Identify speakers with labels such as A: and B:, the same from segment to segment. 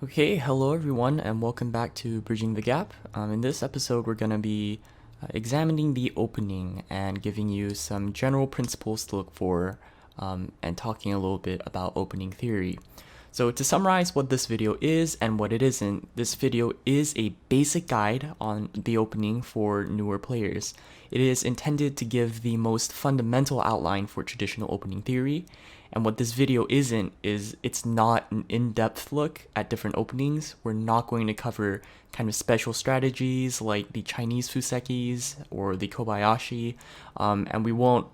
A: Okay, hello everyone, and welcome back to Bridging the Gap. In this episode, we're going to be examining the opening and giving you some general principles to look for and talking a little bit about opening theory. So, to summarize what this video is and what it isn't, this video is a basic guide on the opening for newer players. It is intended to give the most fundamental outline for traditional opening theory. And what this video isn't is it's not an in-depth look at different openings. We're not going to cover kind of special strategies like the Chinese Fusekis or the Kobayashi, and we won't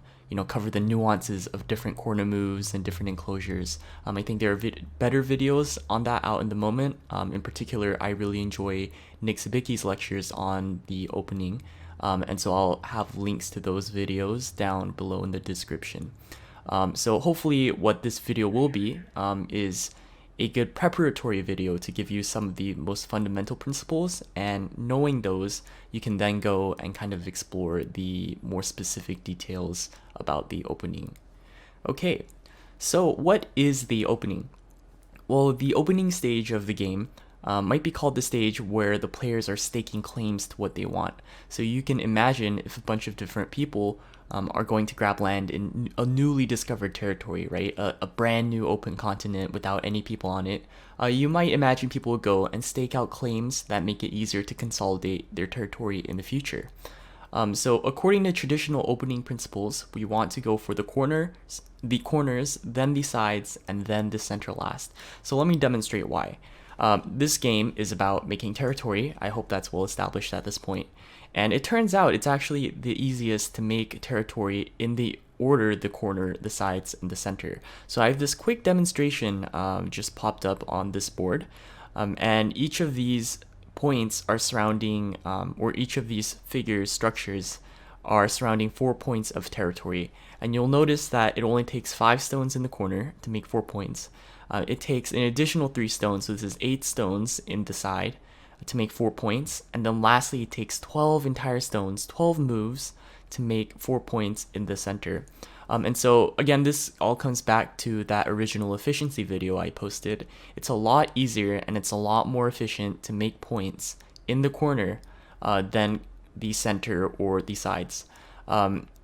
A: cover the nuances of different corner moves and different enclosures. I think there are better videos on that out in the moment. In particular, I really enjoy Nick Sibicky's lectures on the opening, and so I'll have links to those videos down below in the description. So hopefully what this video will be is a good preparatory video to give you some of the most fundamental principles, and knowing those, you can then go and kind of explore the more specific details about the opening. Okay, so what is the opening? Well, the opening stage of the game might be called the stage where the players are staking claims to what they want. So you can imagine if a bunch of different people are going to grab land in a newly discovered territory, right? A brand new open continent without any people on it. You might imagine people would go and stake out claims that make it easier to consolidate their territory in the future. So according to traditional opening principles, we want to go for the corners, then the sides, and then the center last. So let me demonstrate why. This game is about making territory. I hope that's well established at this point. And it turns out it's actually the easiest to make territory in the order: the corner, the sides, and the center. So I have this quick demonstration just popped up on this board. And each of these points are surrounding, or each of these structures are surrounding 4 points of territory. And you'll notice that it only takes 5 stones in the corner to make 4 points. It takes an additional 3 stones, so this is 8 stones in the side to make 4 points. And then lastly, it takes 12 entire stones, 12 moves to make 4 points in the center. And so again, this all comes back to that original efficiency video I posted. It's a lot easier and it's a lot more efficient to make points in the corner than the center or the sides.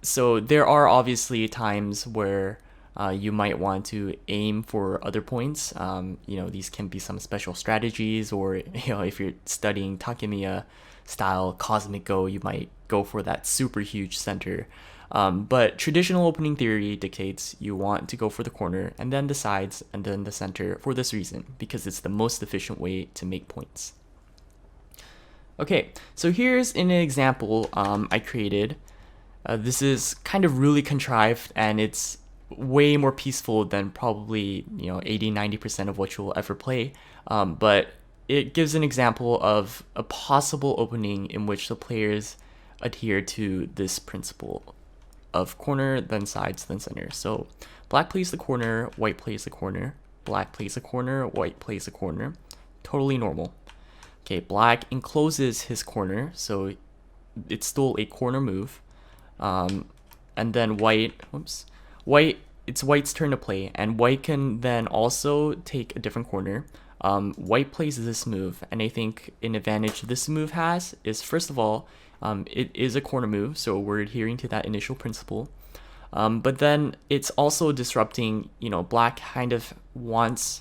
A: So there are obviously times where you might want to aim for other points. These can be some special strategies, or if you're studying Takemiya style Cosmic Go, you might go for that super huge center. But traditional opening theory dictates you want to go for the corner, and then the sides, and then the center for this reason, because it's the most efficient way to make points. Okay, so here's an example I created. This is kind of really contrived, and it's way more peaceful than probably 80-90% of what you'll ever play, but it gives an example of a possible opening in which the players adhere to this principle of corner, then sides, then center. So black plays the corner, white plays the corner, black plays the corner, white plays the corner. Totally normal. Okay, black encloses his corner, so it's still a corner move. And then it's white's turn to play, and white can then also take a different corner. White plays this move, and I think an advantage this move has is, first of all, it is a corner move, so we're adhering to that initial principle. But then it's also disrupting, black kind of wants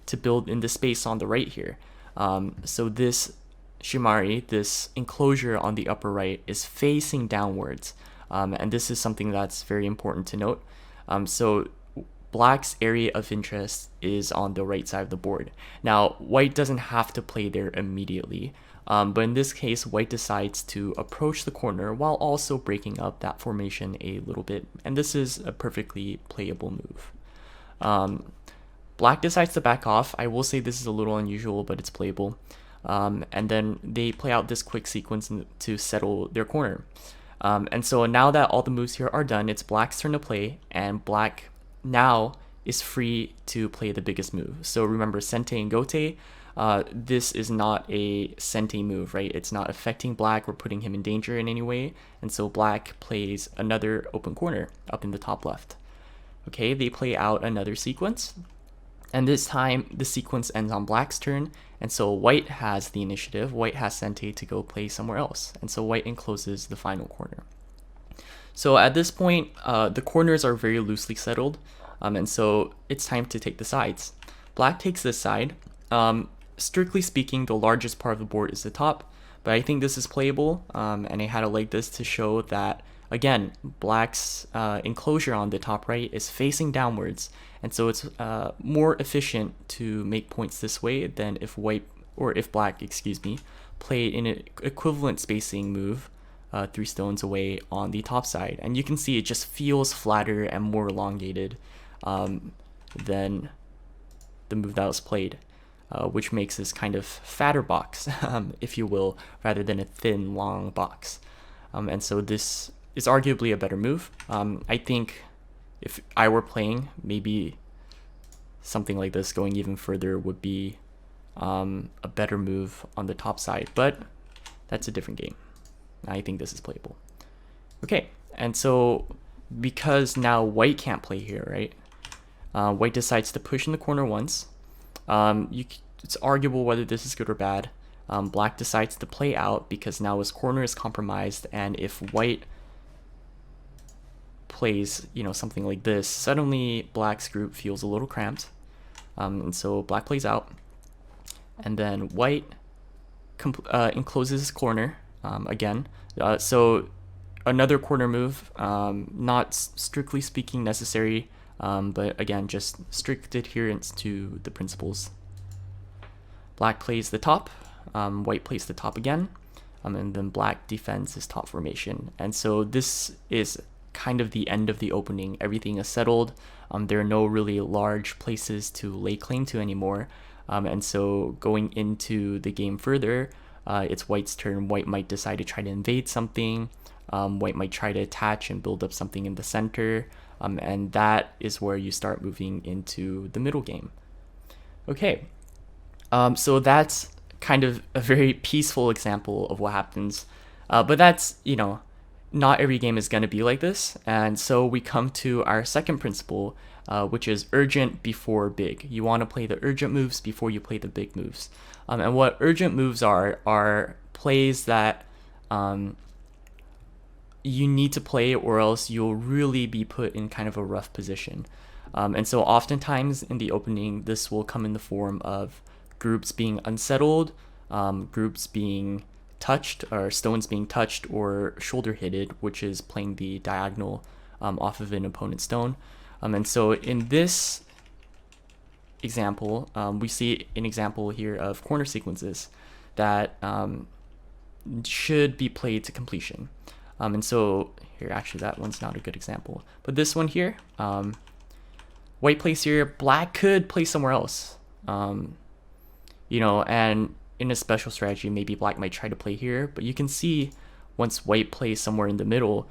A: to build in the space on the right here. So this shimari, this enclosure on the upper right, is facing downwards. And this is something that's very important to note. So black's area of interest is on the right side of the board. Now, white doesn't have to play there immediately, but in this case, white decides to approach the corner while also breaking up that formation a little bit, and this is a perfectly playable move. Black decides to back off. I will say this is a little unusual, but it's playable. And then they play out this quick sequence to settle their corner. And so now that all the moves here are done, it's black's turn to play, and black now is free to play the biggest move. So remember, Sente and Gote, this is not a Sente move, right? It's not affecting black or putting him in danger in any way, and so black plays another open corner up in the top left. Okay, they play out another sequence, And this time, the sequence ends on black's turn, and so white has the initiative. White has Sente to go play somewhere else, and so white encloses the final corner. So at this point, the corners are very loosely settled, and so it's time to take the sides. Black takes this side. Strictly speaking, the largest part of the board is the top, but I think this is playable, and I had it like this to show that, again, black's enclosure on the top right is facing downwards, and so it's more efficient to make points this way than if black, played in an equivalent spacing move 3 stones away on the top side. And you can see it just feels flatter and more elongated than the move that was played, which makes this kind of fatter box, if you will, rather than a thin, long box. And so this is arguably a better move. I think if I were playing, maybe something like this going even further would be a better move on the top side, but that's a different game. I think this is playable. Okay, and so because now white can't play here, right? White decides to push in the corner once. It's arguable whether this is good or bad. Black decides to play out because now his corner is compromised, and if white plays, something like this, suddenly black's group feels a little cramped, and so black plays out, and then white encloses his corner again. So another corner move, not strictly speaking necessary, but again, just strict adherence to the principles. Black plays the top, white plays the top again, and then black defends his top formation. And so this is kind of the end of the opening. Everything is settled. There are no really large places to lay claim to anymore. And so going into the game further, it's white's turn. White might decide to try to invade something. White might try to attach and build up something in the center. And that is where you start moving into the middle game. Okay, so that's kind of a very peaceful example of what happens. But that's, not every game is going to be like this. And so we come to our second principle, which is urgent before big. You want to play the urgent moves before you play the big moves. And what urgent moves are plays that you need to play, or else you'll really be put in kind of a rough position. And so oftentimes in the opening, this will come in the form of groups being unsettled, groups being touched, or stones being touched or shoulder hitted, which is playing the diagonal off of an opponent's stone. And so in this example, we see an example here of corner sequences that should be played to completion. And so here, actually, that one's not a good example, but this one here, white plays here, black could play somewhere else, and in a special strategy, maybe black might try to play here, but you can see once white plays somewhere in the middle,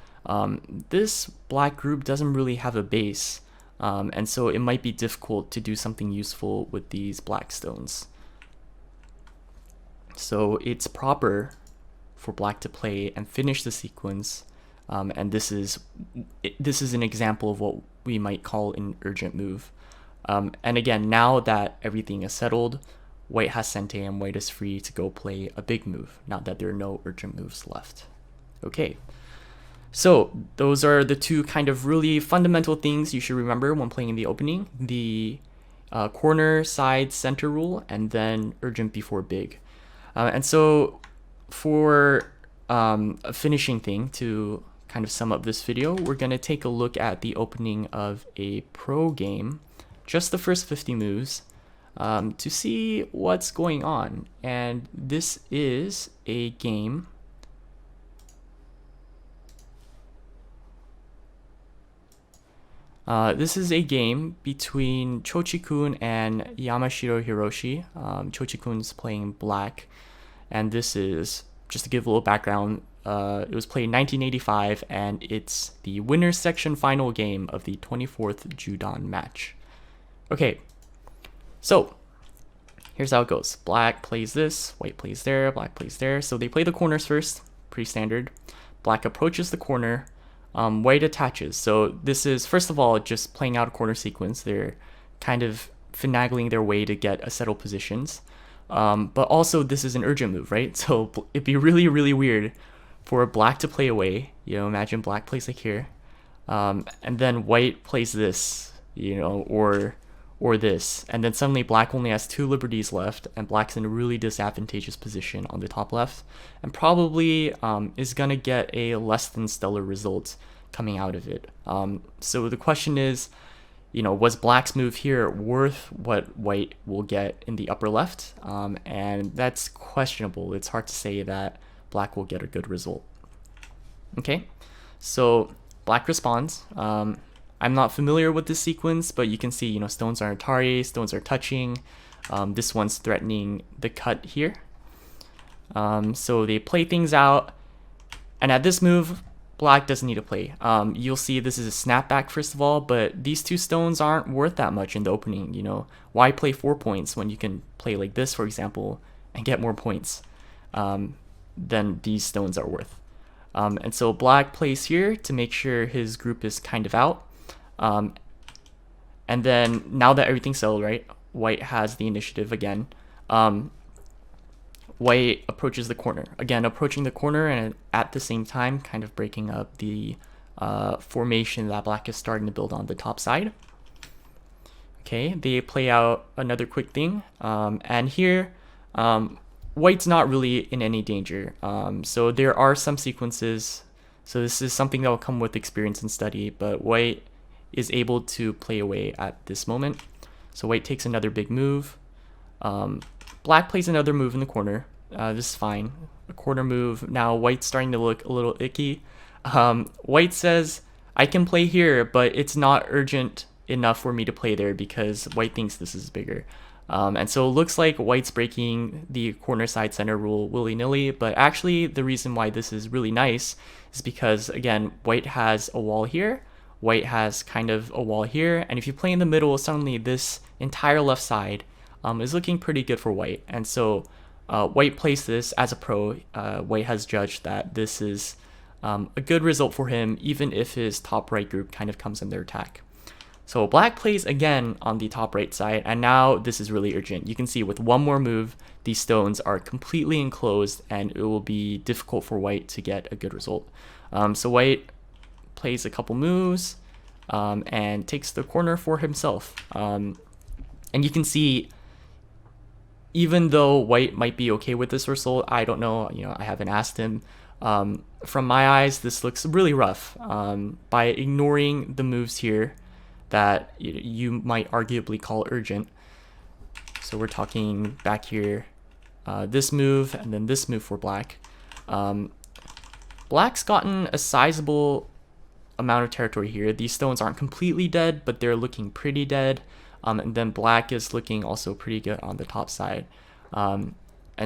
A: this black group doesn't really have a base, and so it might be difficult to do something useful with these black stones. So it's proper for black to play and finish the sequence, and this is an example of what we might call an urgent move. And again, now that everything is settled, white has Sente and white is free to go play a big move, now that there are no urgent moves left. Okay, so those are the two kind of really fundamental things you should remember when playing in the opening: the corner, side, center rule, and then urgent before big. And so for a finishing thing to kind of sum up this video, we're going to take a look at the opening of a pro game, just the first 50 moves, to see what's going on. And this is a game between Chochi-kun and Yamashiro Hiroshi. Chochi-kun's playing black, and this is, just to give a little background, it was played in 1985, and it's the winner's section final game of the 24th Judan match. Okay, so here's how it goes. Black plays this, white plays there, black plays there. So they play the corners first, pretty standard. Black approaches the corner, white attaches. So this is, first of all, just playing out a corner sequence. They're kind of finagling their way to get a settled positions. But also this is an urgent move, right? So it'd be really, really weird for black to play away. You know, imagine black plays like here, and then white plays this, you know, or this, and then suddenly black only has 2 liberties left, and black's in a really disadvantageous position on the top left, and probably is gonna get a less than stellar result coming out of it. So the question is, you know, was black's move here worth what white will get in the upper left? And that's questionable. It's hard to say that black will get a good result. Okay, so black responds. I'm not familiar with this sequence, but you can see, you know, stones are Atari, stones are touching. This one's threatening the cut here. So they play things out, and at this move, black doesn't need to play. You'll see this is a snapback first of all, but these 2 stones aren't worth that much in the opening. You know, why play 4 points when you can play like this, for example, and get more points than these stones are worth. And so black plays here to make sure his group is kind of out. And then now that everything's settled, right, white has the initiative again. White approaches the corner. Again, approaching the corner and at the same time kind of breaking up the formation that black is starting to build on the top side. Okay, they play out another quick thing. And here, white's not really in any danger. So there are some sequences. So this is something that will come with experience and study, but white is able to play away at this moment. So white takes another big move. Black plays another move in the corner. This is fine. A corner move. Now white's starting to look a little icky. White says, I can play here, but it's not urgent enough for me to play there because white thinks this is bigger. And so it looks like white's breaking the corner side center rule willy-nilly, but actually the reason why this is really nice is because, again, white has a wall here, white has kind of a wall here, and if you play in the middle, suddenly this entire left side is looking pretty good for white. And so white plays this as a pro. White has judged that this is a good result for him, even if his top right group kind of comes in their attack. So black plays again on the top right side, and now this is really urgent. You can see with one more move, these stones are completely enclosed, and it will be difficult for white to get a good result. So white plays a couple moves and takes the corner for himself. And you can see, even though white might be okay with this result, I don't know, you know, I haven't asked him. From my eyes, this looks really rough. By ignoring the moves here that you might arguably call urgent. So we're talking back here, this move and then this move for black. Black's gotten a sizable amount of territory here. These stones aren't completely dead, but they're looking pretty dead. And then black is looking also pretty good on the top side. And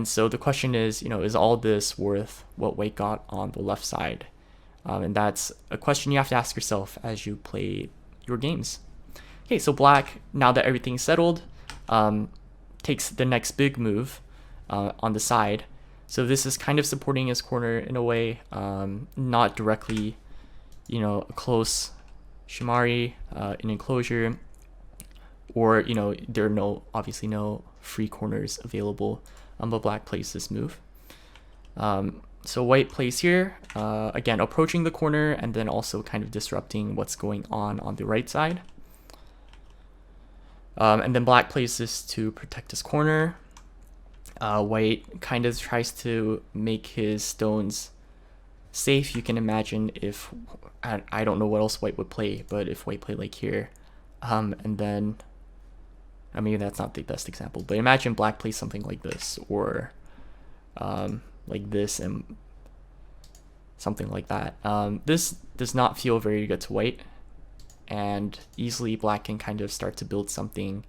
A: so the question is, you know, is all this worth what white got on the left side? And that's a question you have to ask yourself as you play your games. Okay, so black, now that everything's settled, takes the next big move on the side. So this is kind of supporting his corner in a way, not directly, you know, a close shimari, an enclosure, or, you know, there are obviously no free corners available, but black plays this move. So white plays here, again, approaching the corner and then also kind of disrupting what's going on the right side. And then black plays this to protect his corner. White kind of tries to make his stones safe. You can imagine if, I don't know what else white would play, but if white played like here, and then, I mean, that's not the best example, but imagine black plays something like this, or like this and something like that. This does not feel very good to white, and easily black can kind of start to build something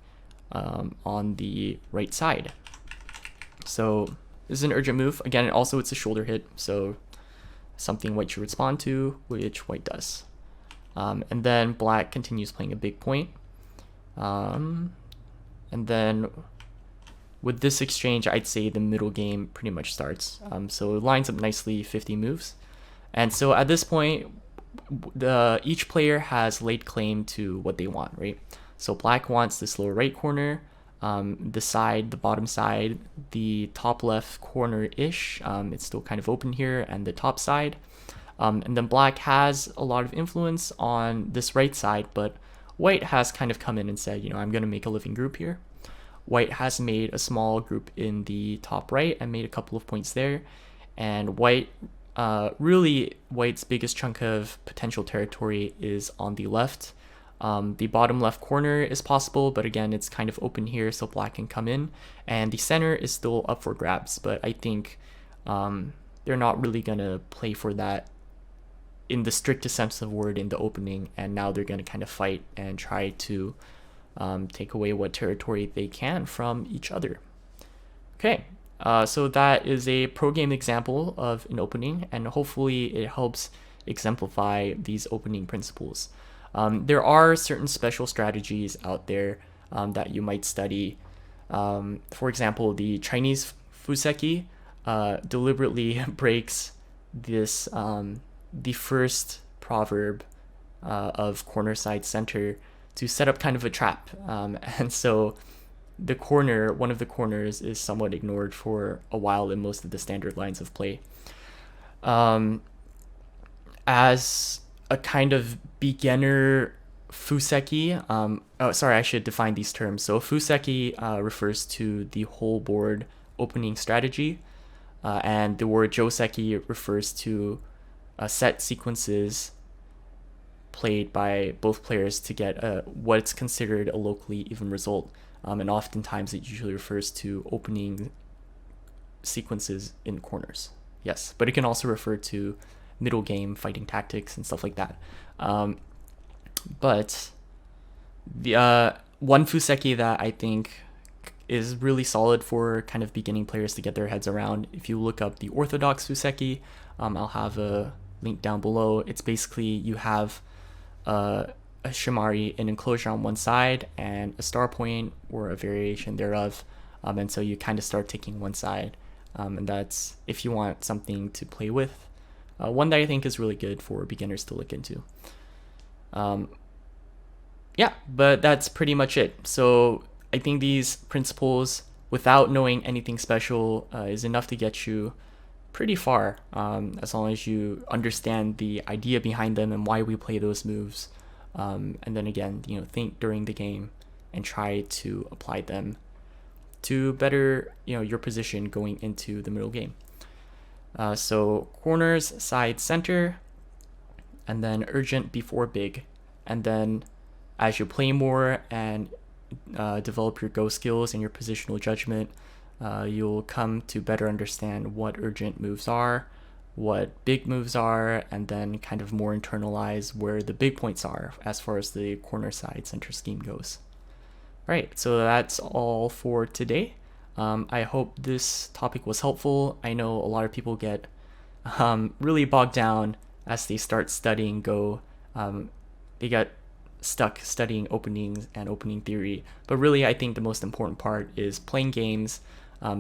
A: on the right side. So this is an urgent move. Again, also it's a shoulder hit, so something white should respond to, which white does. And then black continues playing a big point. And then with this exchange, I'd say the middle game pretty much starts. So it lines up nicely, 50 moves. And so at this point, each player has laid claim to what they want, right? So black wants this lower right corner, the side, the bottom side, the top left corner-ish, it's still kind of open here, and the top side. And then black has a lot of influence on this right side, but white has kind of come in and said, I'm going to make a living group here. White has made a small group in the top right and made a couple of points there. And white, really white's biggest chunk of potential territory is on the left. The bottom left corner is possible, but again, it's kind of open here, so black can come in. And the center is still up for grabs, but I think they're not really going to play for that in the strictest sense of the word in the opening, and now they're going to kind of fight and try to take away what territory they can from each other. Okay, so that is a pro game example of an opening, and hopefully it helps exemplify these opening principles. There are certain special strategies out there that you might study. For example, the Chinese Fuseki deliberately breaks this the first proverb of corner side center to set up kind of a trap, and so the corner, one of the corners, is somewhat ignored for a while in most of the standard lines of play. As a kind of beginner Fuseki, I should define these terms. So Fuseki refers to the whole board opening strategy, and the word Joseki refers to set sequences played by both players to get what's considered a locally even result, and oftentimes it usually refers to opening sequences in corners. Yes, but it can also refer to middle game fighting tactics and stuff like that. But the one Fuseki that I think is really solid for kind of beginning players to get their heads around, if you look up the orthodox Fuseki, I'll have a link down below. It's basically you have a shimari, an enclosure on one side, and a star point or a variation thereof, and so you kind of start taking one side, and that's if you want something to play with. One that I think is really good for beginners to look into. Yeah, but that's pretty much it. So I think these principles, without knowing anything special, is enough to get you pretty far, as long as you understand the idea behind them and why we play those moves. And then again, think during the game and try to apply them to better, your position going into the middle game. So corners, side, center, and then urgent before big. And then as you play more and develop your go skills and your positional judgment, you'll come to better understand what urgent moves are, what big moves are, and then kind of more internalize where the big points are as far as the corner side center scheme goes. All right, so that's all for today. I hope this topic was helpful. I know a lot of people get really bogged down as they start studying Go. They get stuck studying openings and opening theory, but really I think the most important part is playing games,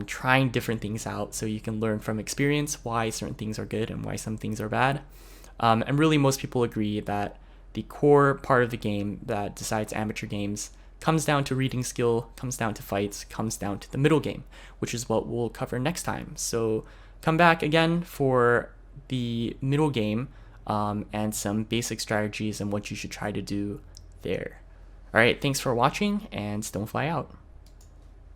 A: trying different things out so you can learn from experience why certain things are good and why some things are bad. And really most people agree that the core part of the game that decides amateur games comes down to reading skill, comes down to fights, comes down to the middle game, which is what we'll cover next time. So come back again for the middle game, and some basic strategies and what you should try to do there. All right, thanks for watching, and Stonefly out.